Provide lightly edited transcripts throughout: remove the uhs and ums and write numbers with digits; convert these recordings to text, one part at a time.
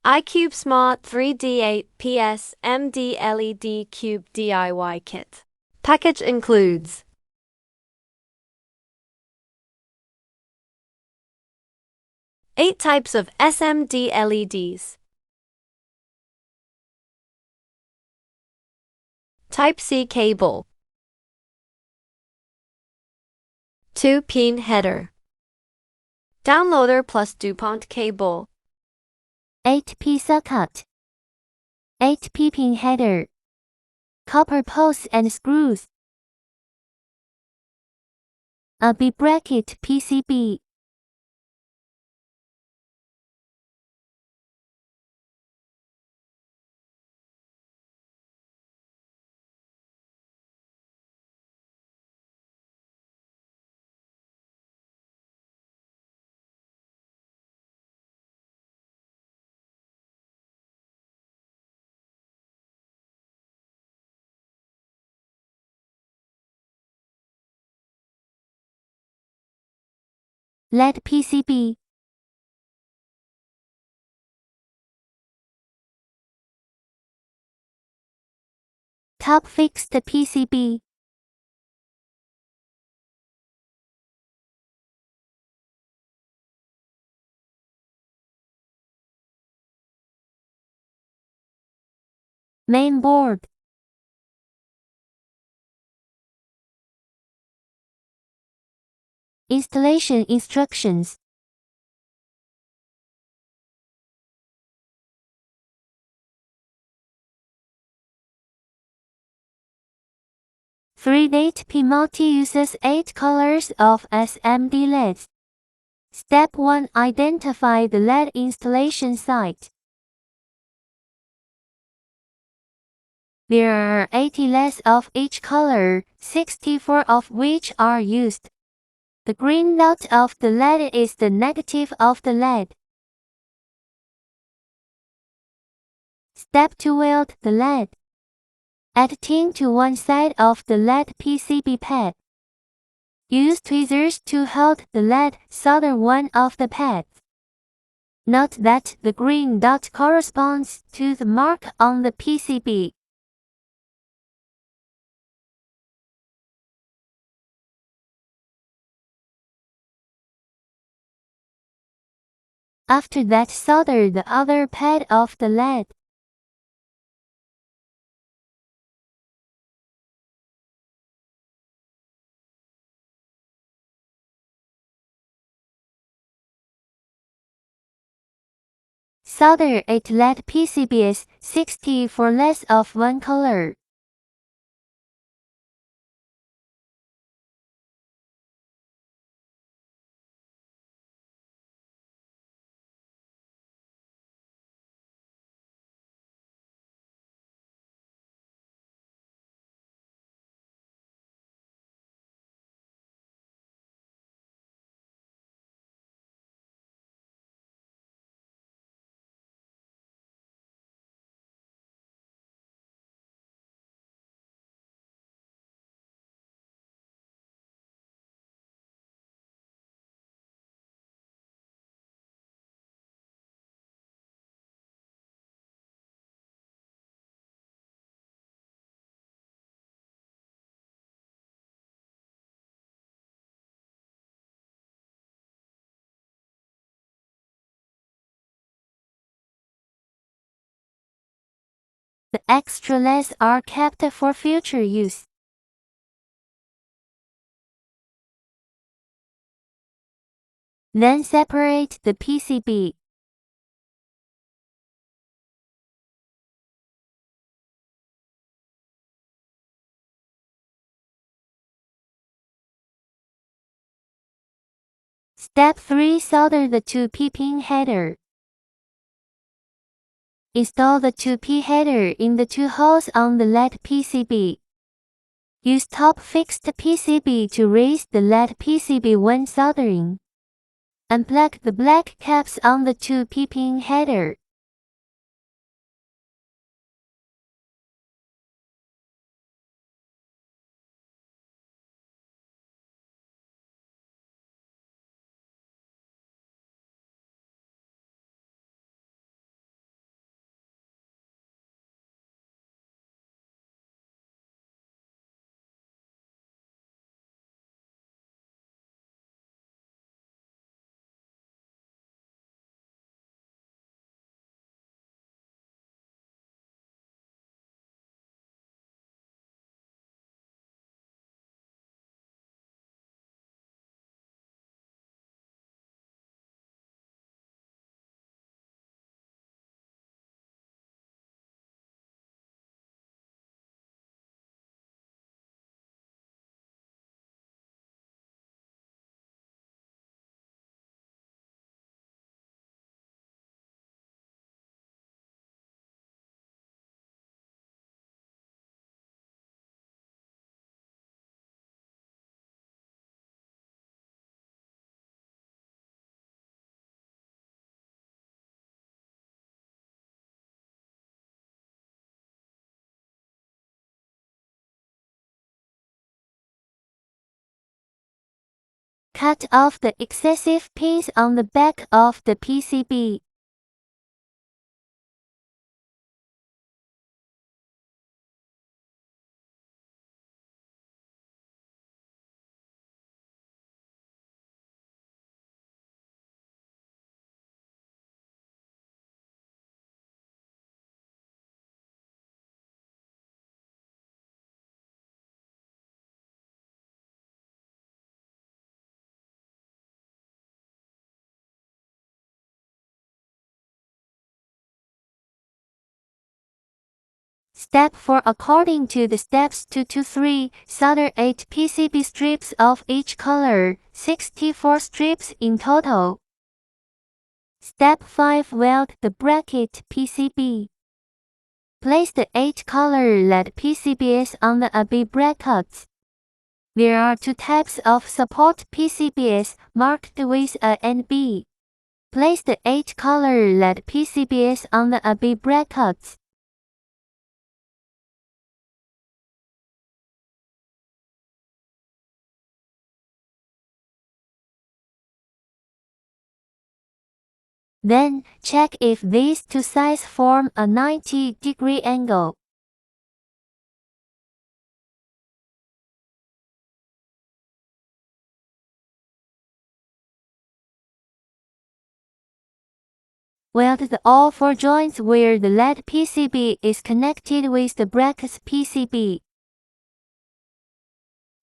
iCubeSmart 3D8 SMD LED Cube DIY Kit. Package includes 8 types of SMD LEDs, Type-C cable, 2-pin header, downloader plus DuPont cable, 8P socket, 8P pin header, copper posts and screws, a B bracket PCB, LED PCB, top fixed PCB, main board, installation instructions. Three 8P multi uses 8 colors of SMD LEDs. Step 1. Identify the LED installation site. There are 80 LEDs of each color, 64 of which are used. The green dot of the LED is the negative of the LED. Step 2. Weld the LED. Add tin to one side of the LED PCB pad. Use tweezers to hold the LED, solder one of the pads. Note that the green dot corresponds to the mark on the PCB. After that, solder the other pad of the LED. Solder 8 LED PCBs, 60 for LEDs of one color. The extra LEDs are kept for future use. Then separate the PCB. Step 3. Solder the 2P pin header. Install the 2P header in the 2 holes on the LED PCB. Use top fixed PCB to raise the LED PCB when soldering. Unplug the black caps on the 2P pin header. cut off the excessive pins on the back of the PCB. Step 4. According to the steps 2 to 3, solder 8 PCB strips of each color, 64 strips in total. Step 5. Weld the bracket PCB. Place the 8 color LED PCBs on the AB brackets. There are 2 types of support PCBs marked with A and B. Place the 8 color LED PCBs on the AB brackets. Then, check if these two sides form a 90-degree angle. Weld all 4 joints where the LED PCB is connected with the brackets PCB.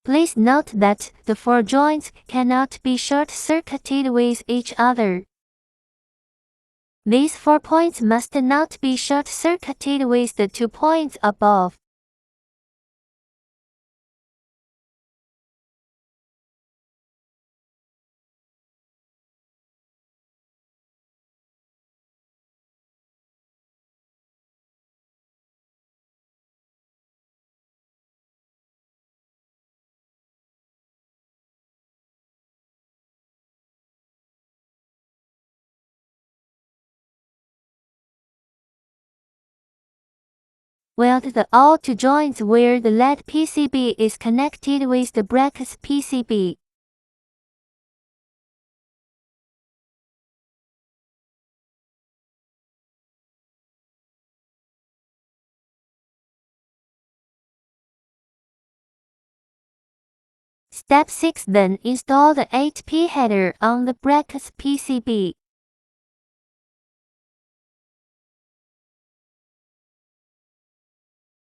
Please note that the 4 joints cannot be short-circuited with each other. These 4 points must not be short-circuited with the 2 points above. Weld all 2 joints where the LED PCB is connected with the brackets PCB. Step 6. Then install the 8P header on the brackets PCB.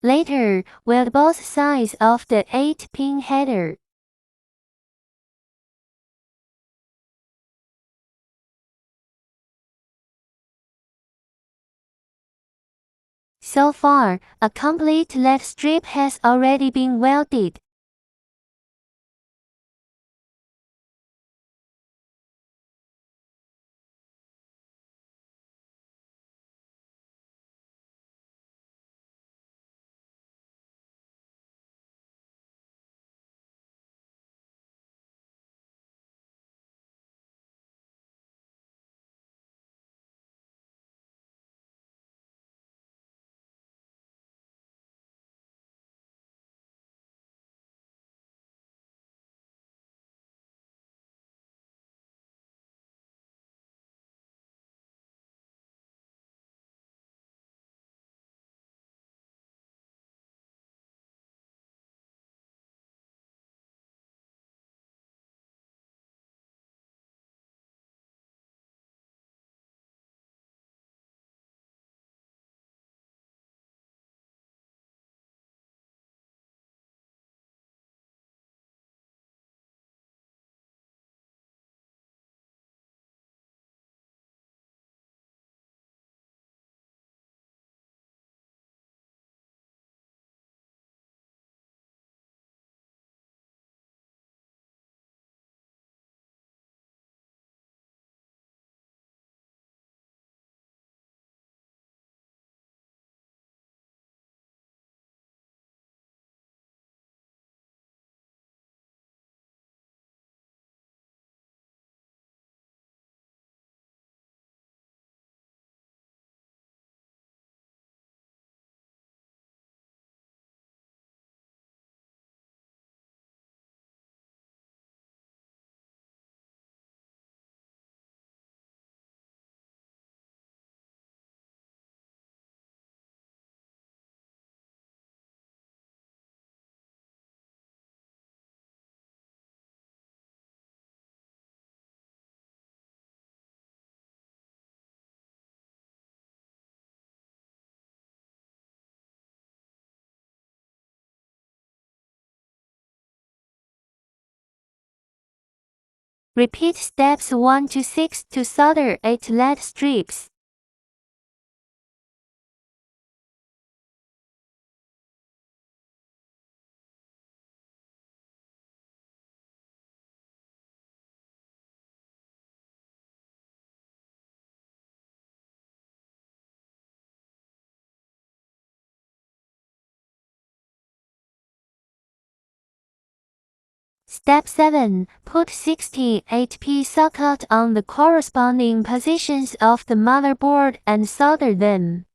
Later, weld both sides of the 8-pin header. So far, a complete LED strip has already been welded. Repeat steps 1 to 6 to solder 8 LED strips. Step 7. Put 68P socket on the corresponding positions of the motherboard and solder them.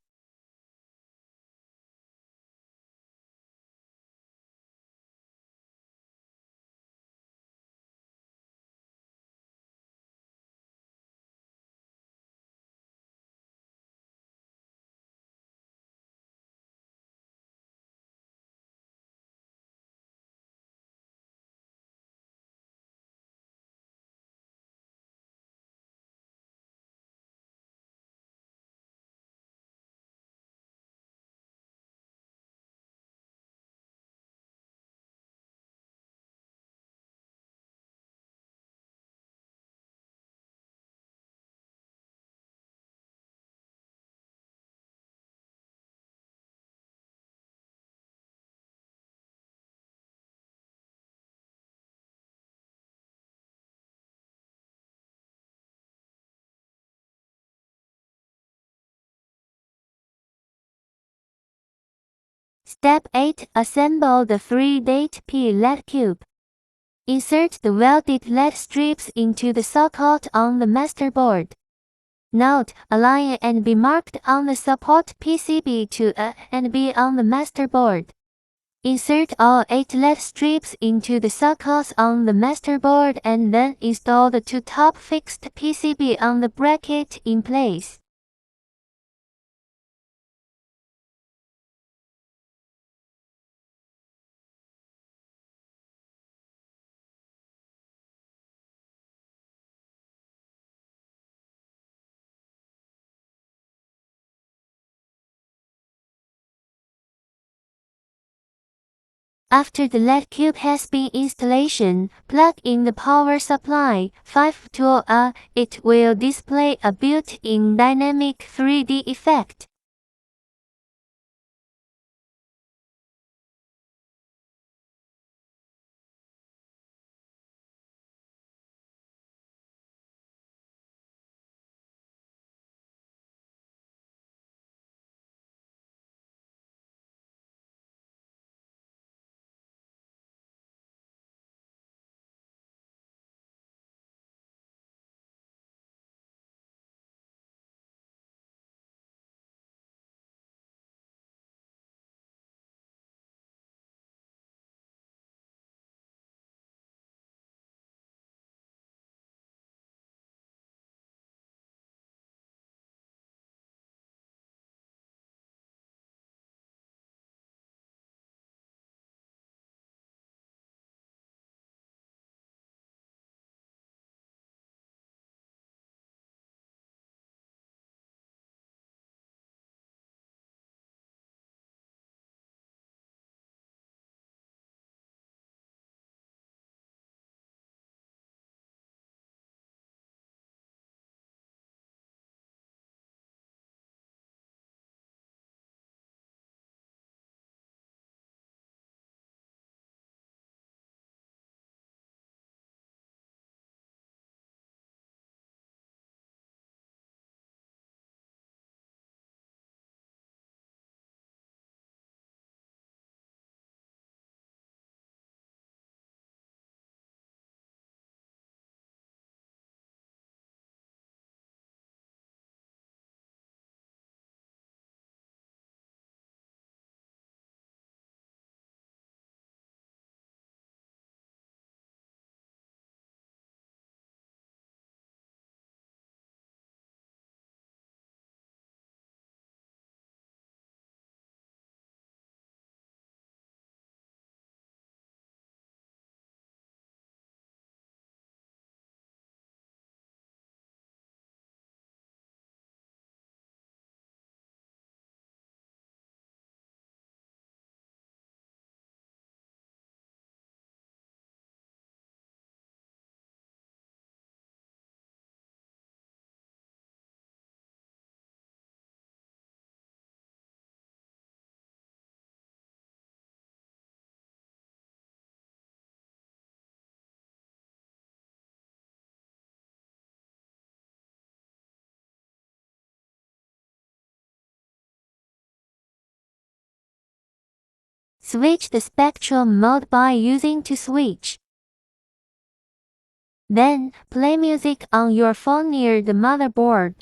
Step 8. Assemble the 3-8P LED cube. Insert the welded LED strips into the socket on the masterboard. Note, align and be marked on the support PCB to A and B on the masterboard. Insert all 8 LED strips into the sockets on the masterboard and then install the 2 top fixed PCB on the bracket in place. After the LED cube has been installation, plug in the power supply 5 to A. It will display a built-in dynamic 3D effect. Switch the spectrum mode by using to switch. Then, play music on your phone near the motherboard.